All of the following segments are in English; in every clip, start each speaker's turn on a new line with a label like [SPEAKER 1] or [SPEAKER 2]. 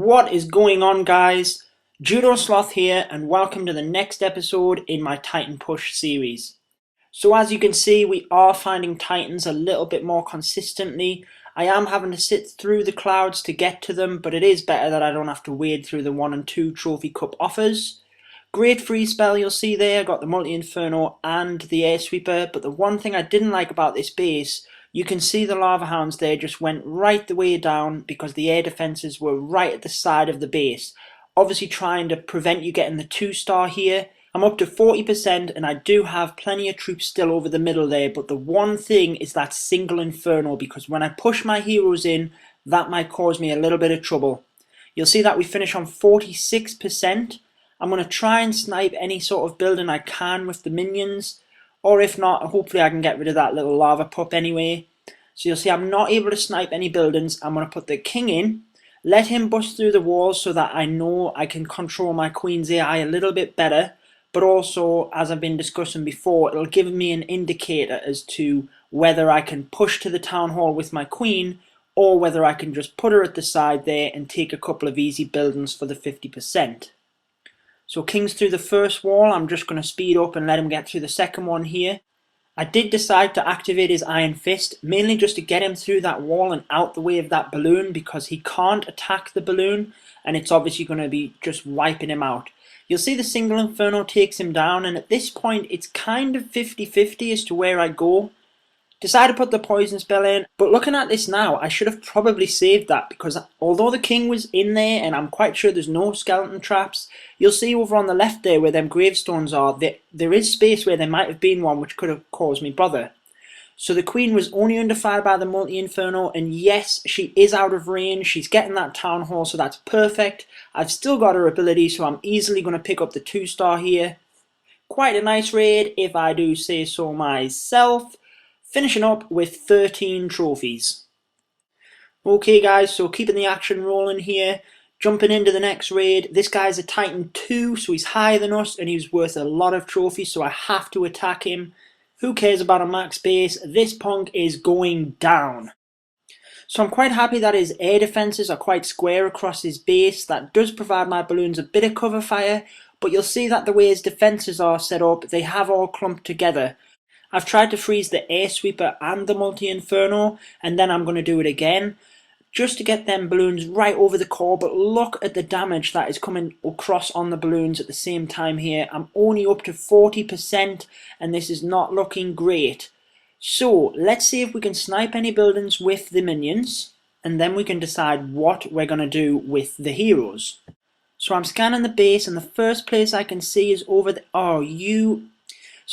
[SPEAKER 1] What is going on, guys? Judo Sloth here, and welcome to the next episode in my Titan Push series. So as you can see, we are finding Titans a little bit more consistently. I am having to sit through the clouds to get to them, but it is better that I don't have to wade through the 1 and 2 Trophy Cup offers. Great free spell you'll see there, got the Multi-Inferno and the Air Sweeper, but the one thing I didn't like about this base, you can see the Lava Hounds there just went right the way down because the air defences were right at the side of the base. Obviously trying to prevent you getting the 2-star here. I'm up to 40% and I do have plenty of troops still over the middle there, but the one thing is that single Inferno, because when I push my heroes in, that might cause me a little bit of trouble. You'll see that we finish on 46%. I'm going to try and snipe any sort of building I can with the minions. Or if not, hopefully I can get rid of that little lava pup anyway. So you'll see I'm not able to snipe any buildings. I'm going to put the king in, let him bust through the walls so that I know I can control my queen's AI a little bit better. But also, as I've been discussing before, it'll give me an indicator as to whether I can push to the town hall with my queen or whether I can just put her at the side there and take a couple of easy buildings for the 50%. So king's through the first wall. I'm just going to speed up and let him get through the second one here. I did decide to activate his Iron Fist, mainly just to get him through that wall and out the way of that balloon, because he can't attack the balloon and it's obviously going to be just wiping him out. You'll see the single Inferno takes him down, and at this point it's kind of 50-50 as to where I go. Decided to put the poison spell in, but looking at this now, I should have probably saved that, because although the king was in there and I'm quite sure there's no skeleton traps, you'll see over on the left there where them gravestones are, there is space where there might have been one which could have caused me bother. So the queen was only under fire by the Multi-Inferno, and yes, she is out of range, she's getting that town hall, so that's perfect. I've still got her ability, so I'm easily going to pick up the 2-star here. Quite a nice raid, if I do say so myself. Finishing up with 13 trophies. Okay guys, so keeping the action rolling here. Jumping into the next raid. This guy's a Titan 2, so he's higher than us and he's worth a lot of trophies, so I have to attack him. Who cares about a max base? This punk is going down. So I'm quite happy that his air defences are quite square across his base. That does provide my balloons a bit of cover fire, but you'll see that the way his defences are set up, they have all clumped together. I've tried to freeze the Air Sweeper and the Multi-Inferno, and then I'm going to do it again, just to get them balloons right over the core, but look at the damage that is coming across on the balloons at the same time here. I'm only up to 40%, and this is not looking great. So, let's see if we can snipe any buildings with the minions, and then we can decide what we're going to do with the heroes. So I'm scanning the base, and the first place I can see is over the...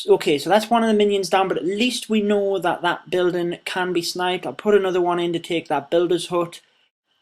[SPEAKER 1] Okay, so that's one of the minions down, but at least we know that that building can be sniped. I'll put another one in to take that builder's hut.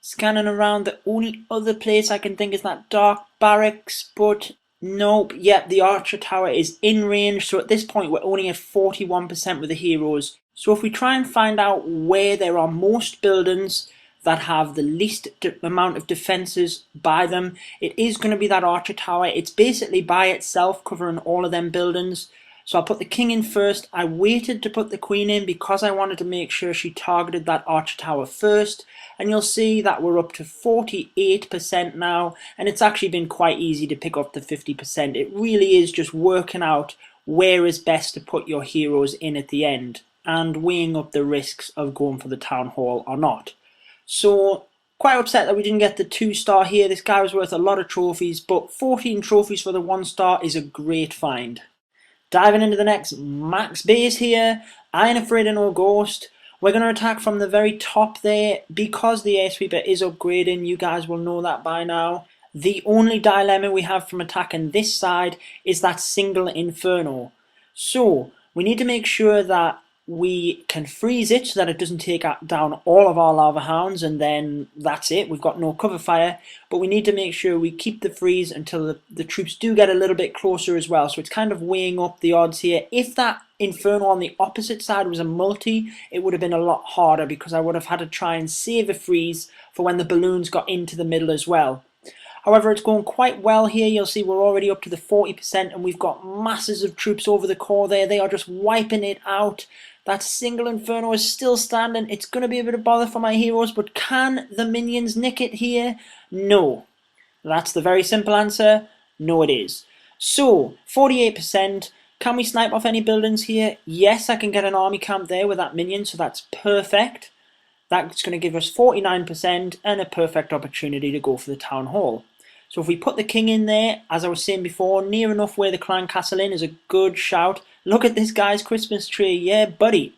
[SPEAKER 1] Scanning around, the only other place I can think is that dark barracks, but nope. Yep, the archer tower is in range, so at this point we're only at 41% with the heroes. So if we try and find out where there are most buildings that have the least amount of defences by them, it is going to be that archer tower. It's basically by itself covering all of them buildings. So I'll put the king in first. I waited to put the queen in because I wanted to make sure she targeted that archer tower first. And you'll see that we're up to 48% now. And it's actually been quite easy to pick up the 50%. It really is just working out where is best to put your heroes in at the end, and weighing up the risks of going for the town hall or not. So quite upset that we didn't get the 2-star here. This guy was worth a lot of trophies, but 14 trophies for the 1-star is a great find. Diving into the next max base here, I ain't afraid of no ghost. We're going to attack from the very top there. Because the Air Sweeper is upgrading, you guys will know that by now. The only dilemma we have from attacking this side is that single Inferno. So, we need to make sure that we can freeze it so that it doesn't take down all of our Lava Hounds, and then that's it, we've got no cover fire. But we need to make sure we keep the freeze until the troops do get a little bit closer as well, so it's kind of weighing up the odds here. If that Inferno on the opposite side was a multi, it would have been a lot harder because I would have had to try and save a freeze for when the balloons got into the middle as well. However, it's going quite well here. You'll see we're already up to the 40% and we've got masses of troops over the core there. They are just wiping it out. That single Inferno is still standing. It's going to be a bit of bother for my heroes, but can the minions nick it here? No. That's the very simple answer. No, it is. So, 48%. Can we snipe off any buildings here? Yes, I can get an army camp there with that minion, so that's perfect. That's going to give us 49% and a perfect opportunity to go for the town hall. So if we put the king in there, as I was saying before, near enough where the clan castle is a good shout. Look at this guy's Christmas tree, yeah buddy.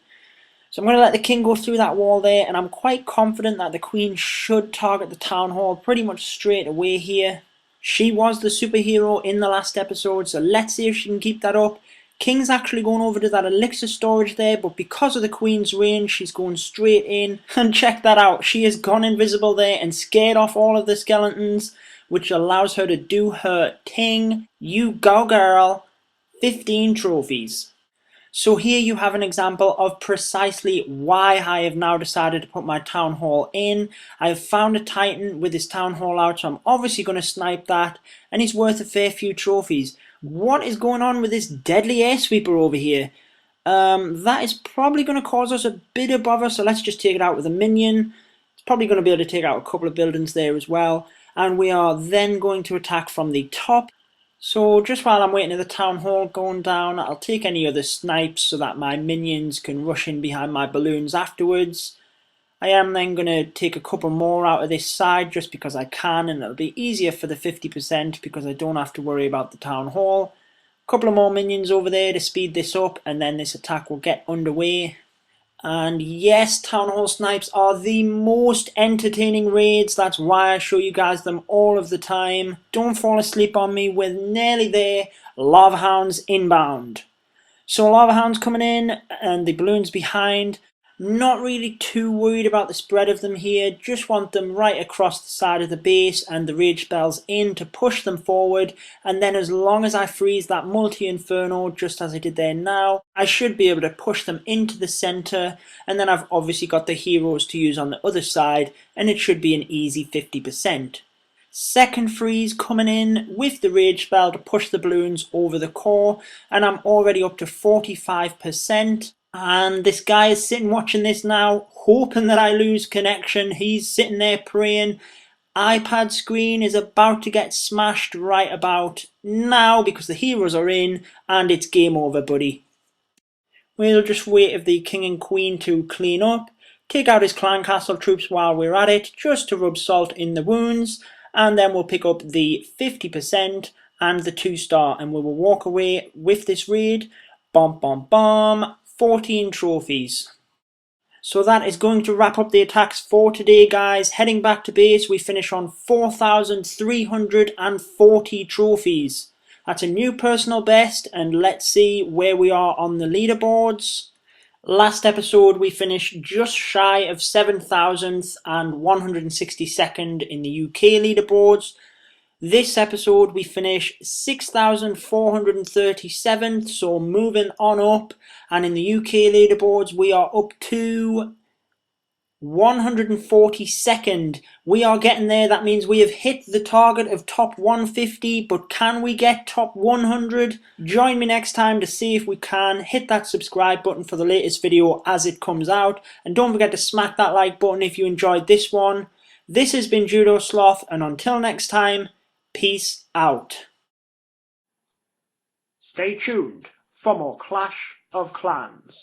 [SPEAKER 1] So I'm going to let the king go through that wall there, and I'm quite confident that the queen should target the town hall pretty much straight away here. She was the superhero in the last episode, so let's see if she can keep that up. King's actually going over to that elixir storage there, but because of the queen's range, she's going straight in. And check that out, she has gone invisible there and scared off all of the skeletons, which allows her to do her thing. You go girl. 15 trophies. So here you have an example of precisely why I have now decided to put my town hall in. I have found a titan with his town hall out, so I'm obviously going to snipe that, and he's worth a fair few trophies. What is going on with this deadly air sweeper over here? That is probably going to cause us a bit of bother, so let's just take it out with a minion. It's probably going to be able to take out a couple of buildings there as well, and we are then going to attack from the top. So just while I'm waiting for the town hall going down, I'll take any other snipes so that my minions can rush in behind my balloons afterwards. I am then going to take a couple more out of this side just because I can, and it'll be easier for the 50% because I don't have to worry about the town hall. A couple of more minions over there to speed this up, and then this attack will get underway. And yes, Town Hall snipes are the most entertaining raids. That's why I show you guys them all of the time. Don't fall asleep on me. We're nearly there. Lava Hounds inbound. So Lava Hounds coming in and the balloons behind. Not really too worried about the spread of them here. Just want them right across the side of the base and the rage spells in to push them forward. And then as long as I freeze that multi-inferno, just as I did there now, I should be able to push them into the center. And then I've obviously got the heroes to use on the other side, and it should be an easy 50%. Second freeze coming in with the rage spell to push the balloons over the core, and I'm already up to 45%. And this guy is sitting watching this now, hoping that I lose connection. He's sitting there praying. iPad screen is about to get smashed right about now because the heroes are in and it's game over, buddy. We'll just wait for the king and queen to clean up, take out his clan castle troops while we're at it, just to rub salt in the wounds, and then we'll pick up the 50% and the 2-star, and we will walk away with this raid. Bomb, bomb, bomb. 14 trophies. So that is going to wrap up the attacks for today, guys. Heading back to base, we finish on 4,340 trophies. That's a new personal best, and let's see where we are on the leaderboards. Last episode we finished just shy of 7,000th and 162nd in the UK leaderboards. This episode we finish 6,437th, so moving on up, and in the UK leaderboards we are up to 142nd. We are getting there. That means we have hit the target of top 150, but can we get top 100? Join me next time to see if we can. Hit that subscribe button for the latest video as it comes out, and don't forget to smack that like button if you enjoyed this one. This has been Judo Sloth, and until next time, peace out. Stay tuned for more Clash of Clans.